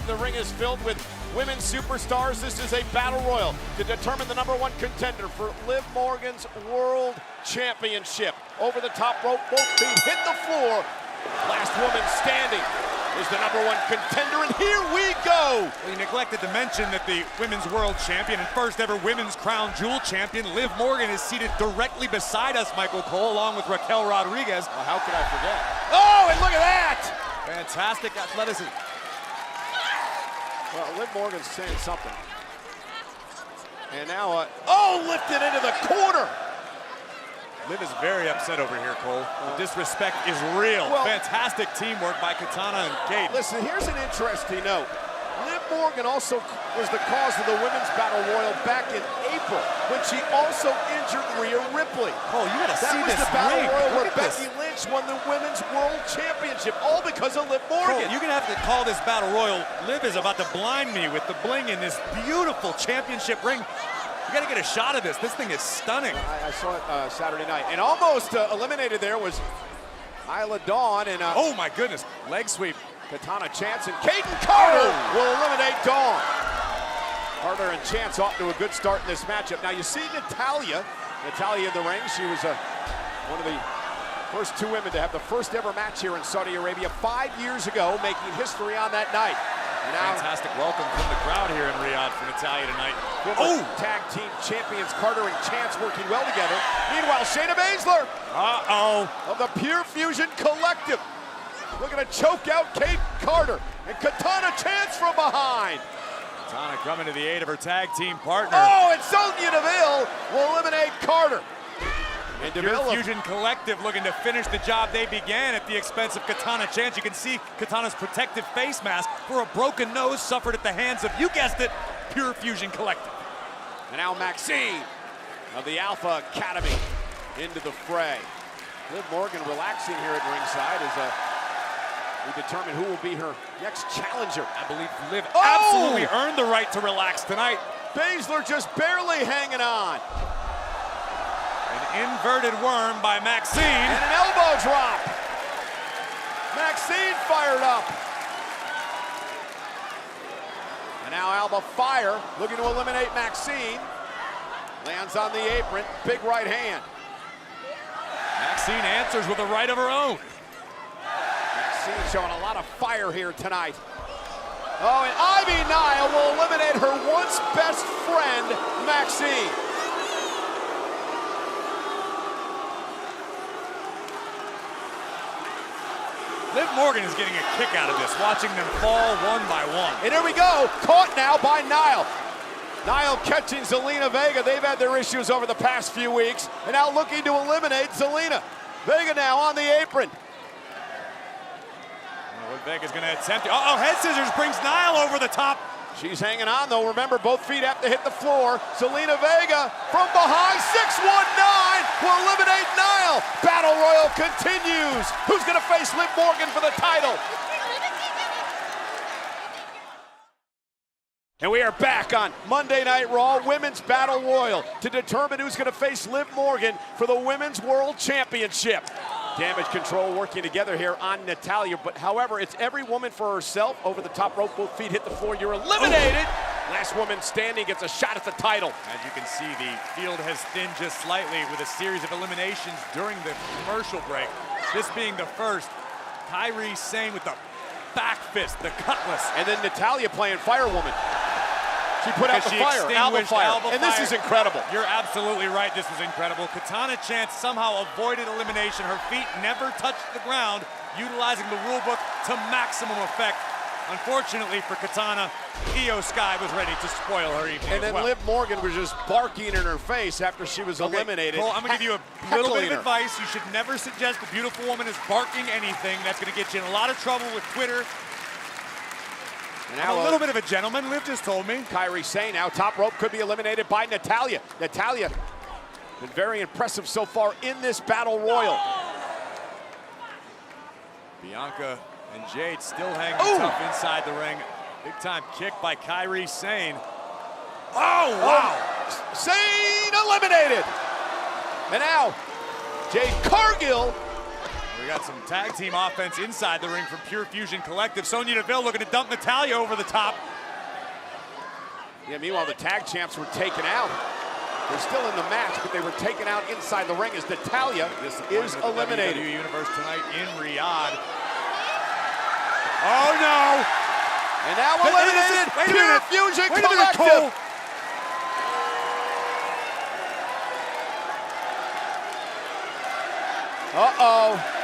The ring is filled with women's superstars. This is a battle royal to determine the #1 contender for Liv Morgan's World Championship. Over the top rope, both feet hit the floor. Last woman standing is the #1 contender, and here we go. Well, you neglected to mention that the women's world champion and first ever women's crown jewel champion, Liv Morgan, is seated directly beside us, Michael Cole, along with Raquel Rodriguez. Well, how could I forget? Oh, and look at that! Fantastic athleticism. Well, Liv Morgan's saying something. And now, lifted into the corner. Liv is very upset over here, Cole. The disrespect is real. Well, fantastic teamwork by Katana and Jade. Listen, here's an interesting note. Liv Morgan also was the cause of the women's battle royal back in April when she also injured Rhea Ripley. Cole, you gotta see this That was the battle ring. royal where Look at Becky Lynch won the women's world championship, all because of Liv Morgan. Cole, you're gonna have to call this battle royal. Liv is about to blind me with the bling in this beautiful championship ring. You gotta get a shot of this. This thing is stunning. I saw it Saturday night. And almost eliminated there was Isla Dawn. And oh my goodness, leg sweep. Katana Chance and Kaden Carter will eliminate Dawn. Carter and Chance off to a good start in this matchup. Now you see Natalya in the ring. She was one of the first two women to have the first ever match here in Saudi Arabia 5 years ago, making history on that night. Now, fantastic welcome from the crowd here in Riyadh for Natalya tonight. Tag team champions Carter and Chance working well together. Meanwhile, Shayna Baszler of the Pure Fusion Collective looking to choke out Kate Carter, and Katana Chance from behind. Katana coming to the aid of her tag team partner. Oh, and Sonya Deville will eliminate Carter. And Pure Fusion Collective looking to finish the job they began at the expense of Katana Chance. You can see Katana's protective face mask for a broken nose suffered at the hands of, you guessed it, Pure Fusion Collective. And now Maxine of the Alpha Academy into the fray. Liv Morgan relaxing here at ringside as we determine who will be her next challenger. I believe Liv absolutely earned the right to relax tonight. Baszler just barely hanging on. An inverted worm by Maxine. And an elbow drop. Maxine fired up. And now Alba Fire looking to eliminate Maxine. Lands on the apron, big right hand. Maxine answers with a right of her own. Maxine showing a lot of fire here tonight. Oh, and Ivy Nile will eliminate her once best friend, Maxine. Liv Morgan is getting a kick out of this, watching them fall one by one. And here we go, caught now by Nile. Nile catching Zelina Vega. They've had their issues over the past few weeks, and now looking to eliminate Zelina. Vega now on the apron. What Vega's gonna attempt. Head scissors brings Nile over the top. She's hanging on though. Remember, both feet have to hit the floor. Zelina Vega from behind, 619 will eliminate Nile. Battle Royal continues. Who's gonna face Liv Morgan for the title? And we are back on Monday Night Raw Women's Battle Royal to determine who's gonna face Liv Morgan for the Women's World Championship. Damage control working together here on Natalya, but however, it's every woman for herself. Over the top rope, both feet hit the floor, you're eliminated. Last woman standing gets a shot at the title. As you can see, the field has thinned just slightly with a series of eliminations during the commercial break. This being the first, Kairi Sane with the back fist, the cutlass. And then Natalya playing firewoman. She put out the fire, Alba Fire, and this is incredible. You're absolutely right, this was incredible. Katana Chance somehow avoided elimination. Her feet never touched the ground, utilizing the rule book to maximum effect. Unfortunately for Katana, Io Sky was ready to spoil her evening. And then Liv Morgan was just barking in her face after she was eliminated. Cole, I'm gonna give you a little bit of advice. You should never suggest a beautiful woman is barking anything. That's gonna get you in a lot of trouble with Twitter. I'm a little bit of a gentleman, Liv just told me. Kairi Sane now, top rope, could be eliminated by Natalya. Natalya, been very impressive so far in this battle royal. Bianca and Jade still hanging tough inside the ring. Big time kick by Kairi Sane. Oh, wow. Sane eliminated. And now, Jade Cargill We got some tag team offense inside the ring from Pure Fusion Collective. Sonya Deville looking to dump Natalya over the top. Yeah, meanwhile, the tag champs were taken out. They're still in the match, but they were taken out inside the ring as Natalya is eliminated. WWE Universe tonight in Riyadh. Oh no! And now eliminated Pure Fusion Collective. Uh-oh.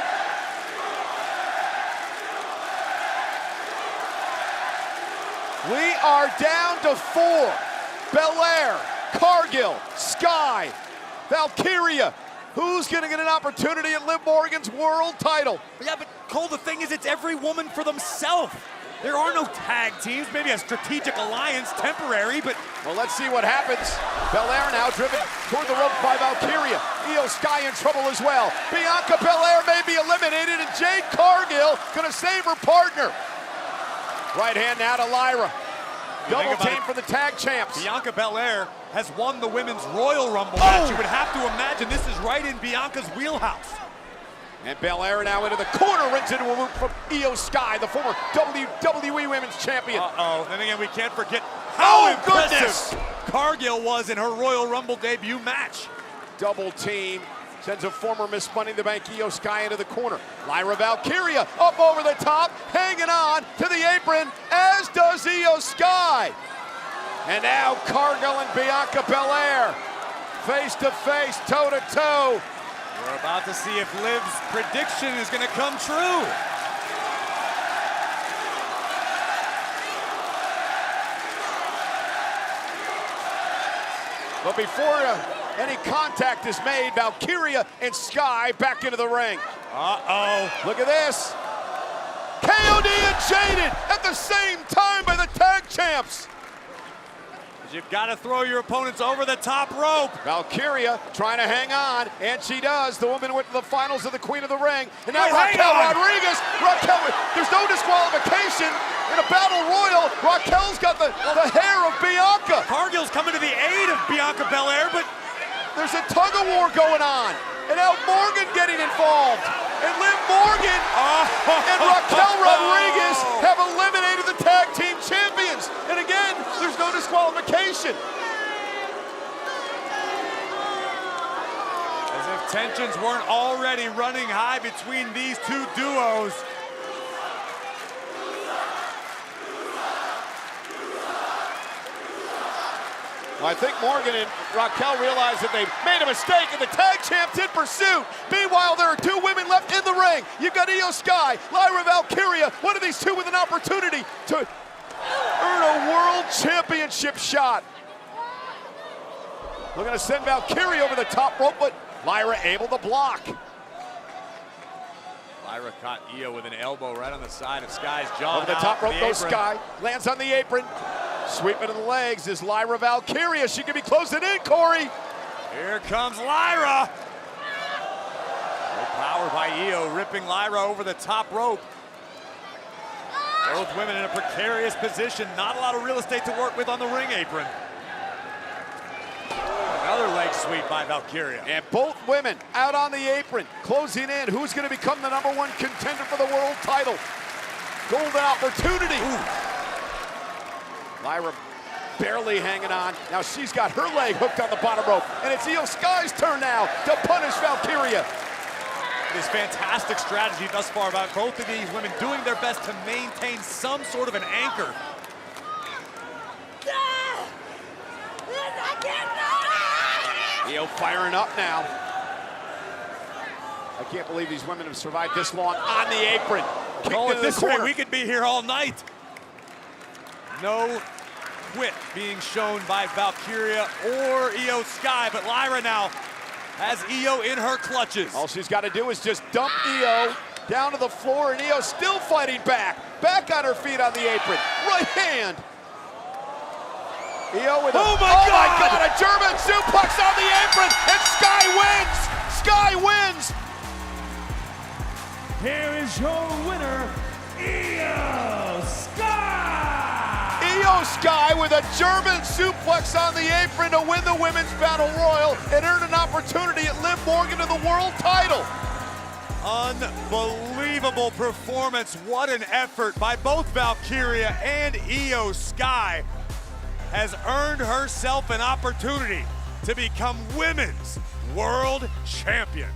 We are down to 4. Belair, Cargill, Sky, Valkyria. Who's gonna get an opportunity at Liv Morgan's world title? Yeah, but Cole, the thing is, it's every woman for themselves. There are no tag teams, maybe a strategic alliance, temporary, but... Well, let's see what happens. Belair now driven toward the rope by Valkyria. Io Sky in trouble as well. Bianca Belair may be eliminated, and Jade Cargill gonna save her partner. Right hand now to Lyra. Double team for the tag champs. Bianca Belair has won the Women's Royal Rumble match. You would have to imagine this is right in Bianca's wheelhouse. And Belair now into the corner, runs into a loop from Io Sky, the former WWE Women's Champion. Uh-oh, then again, we can't forget how impressive goodness Cargill was in her Royal Rumble debut match. Double team. Sends a former Miss Money in the Bank, Io Sky, into the corner. Lyra Valkyria up over the top, hanging on to the apron, as does Io Sky. And now Cargill and Bianca Belair, face to face, toe to toe. We're about to see if Liv's prediction is going to come true. But before any contact is made, Valkyria and Sky back into the ring. Uh-oh. Look at this. KOD and Jade at the same time by the tag champs. You've got to throw your opponents over the top rope. Valkyria trying to hang on, and she does. The woman went to the finals of the Queen of the Ring. And now Raquel Rodriguez. There's no disqualification in a battle royal. Raquel's got the hair of Bianca. Cargill's coming to the aid of Bianca Belair, but there's a tug-of-war going on. And now Morgan getting involved. And Liv Morgan and Raquel Rodriguez have eliminated the tag team champions. And again, there's no disqualification. As if tensions weren't already running high between these two duos. Well, I think Morgan and Raquel realize that they made a mistake, and the tag champs in pursuit. Meanwhile, there are 2 women left in the ring. You've got Io Sky, Lyra Valkyria. One of these 2 with an opportunity to earn a world championship shot. We're going to send Valkyria over the top rope, but Lyra able to block. Lyra caught Io with an elbow right on the side of Sky's jaw. Over the top rope goes Sky, lands on the apron. Sweeping in the legs is Lyra Valkyria. She could be closing in, Corey. Here comes Lyra. Great power by Io, ripping Lyra over the top rope. Both women in a precarious position. Not a lot of real estate to work with on the ring apron. Another leg sweep by Valkyria. And both women out on the apron, closing in. Who's going to become the #1 contender for the world title? Golden opportunity. Ooh. Lyra barely hanging on. Now she's got her leg hooked on the bottom rope. And it's Io Sky's turn now to punish Valkyria. This fantastic strategy thus far by both of these women doing their best to maintain some sort of an anchor. Io firing up now. I can't believe these women have survived this long on the apron. Call it this way, we could be here all night. No quit being shown by Valkyria or Io Sky, but Lyra now has Io in her clutches. All she's got to do is just dump Io down to the floor, and Io still fighting back. Back on her feet on the apron. Right hand. Io with oh my God, a German suplex on the apron, and Sky wins. Sky wins. Here is your winner, Io Sky! Io Sky with a German suplex on the apron to win the Women's Battle Royal and earn an opportunity at Liv Morgan to the world title. Unbelievable performance. What an effort by both Valkyria and Io Sky. Has earned herself an opportunity to become Women's World Champion.